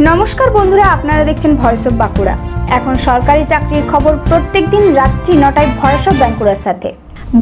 নমস্কার বন্ধুরা, আপনারা দেখছেন ভয়েস অফ বাঁকুড়া। এখন সরকারি চাকরির খবর প্রত্যেকদিন রাত্রি 9টায় ভয়েস অফ বাঁকুড়ার সাথে।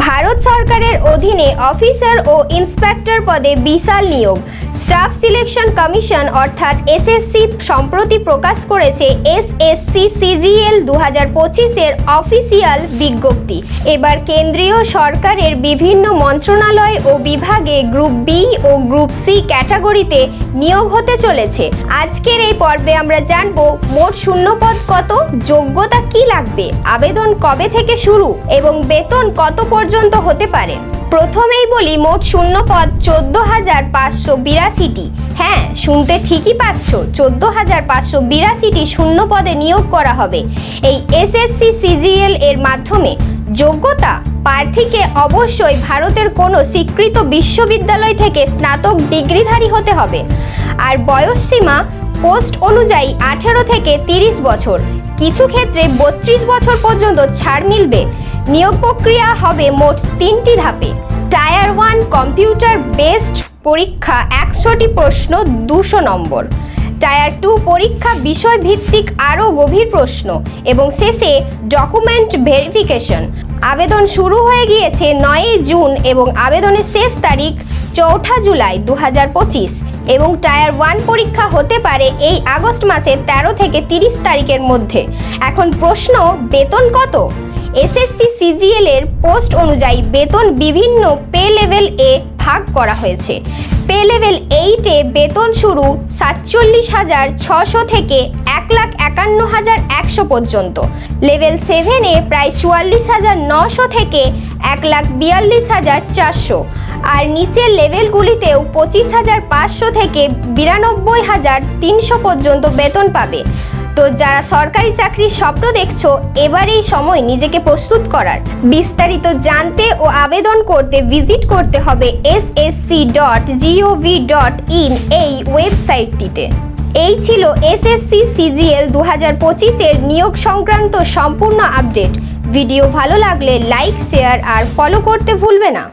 ভারত সরকারের অধীনে অফিসার ও ইন্সপেক্টর পদে বিশাল নিয়োগ। স্টাফ সিলেকশন কমিশন অর্থাৎ এসএসসি সম্প্রতি প্রকাশ করেছে এসএসসি সিজিএল 2025-এর অফিসিয়াল বিজ্ঞপ্তি। এবার কেন্দ্রীয় সরকারের বিভিন্ন মন্ত্রণালয় ও বিভাগে গ্রুপ বি ও গ্রুপ সি ক্যাটাগরিতে নিয়োগ হতে চলেছে। আজকের এই পর্বে আমরা জানব মোট শূন্যপদ কত, যোগ্যতা কি লাগবে, আবেদন কবে থেকে শুরু এবং বেতন কত পর্যন্ত হতে পারে। প্রথমেই বলি, মোট শূন্যপদ 14,582টি। হ্যাঁ, শুনতে ঠিকই পাচ্ছ, 14,582টি শূন্য পদে নিয়োগ করা হবে এই এসএসসি সিজিএল এর মাধ্যমে। যোগ্যতা: প্রার্থীকে অবশ্যই ভারতের কোনো স্বীকৃত বিশ্ববিদ্যালয় থেকে স্নাতক ডিগ্রিধারী হতে হবে। আর বয়সসীমা পোস্ট অনুযায়ী 18 থেকে 30 বছর, কিছু ক্ষেত্রে 32 বছর পর্যন্ত ছাড় মিলবে। নিয়োগ প্রক্রিয়া হবে মোট 3টি ধাপে। টায়ার 1 কম্পিউটার বেসড পরীক্ষা 100টি প্রশ্ন 200 নম্বর। টায়ার 2 পরীক্ষা বিষয় ভিত্তিক আরও গভীর প্রশ্ন এবং শেষে ডকুমেন্ট ভেরিফিকেশন। আবেদন শুরু হয়ে গিয়েছে 9 জুন এবং আবেদনের শেষ তারিখ 4 জুলাই 2025 এবং টায়ার 1 পরীক্ষা হতে পারে এই আগস্ট মাসের 13 থেকে 30 তারিখের মধ্যে। এখন প্রশ্ন, বেতন কত? এসএসসি সিজিএল এর পোস্ট অনুযায়ী বেতন বিভিন্ন পে লেভেল এ ভাগ করা হয়েছে। পে লেভেল 8-এ বেতন শুরু 47,600 থেকে 1,51,100 পর্যন্ত। লেভেল 7-এ প্রায় 44,900 থেকে 1,42,400। আর নিচের লেভেলগুলিতেও 25,500 থেকে 92,300 পর্যন্ত বেতন পাবে। তো যারা সরকারি চাকরির স্বপ্ন দেখছো, এবার এই সময় নিজেকে প্রস্তুত করার। বিস্তারিত জানতে ও আবেদন করতে ভিজিট করতে হবে ssc.gov.in এই ওয়েবসাইটটিতে। এই ছিল এসএসসি সিজিএল 2025-এর নিয়োগ সংক্রান্ত সম্পূর্ণ আপডেট। ভিডিও ভালো লাগলে লাইক, শেয়ার আর ফলো করতে ভুলবে না।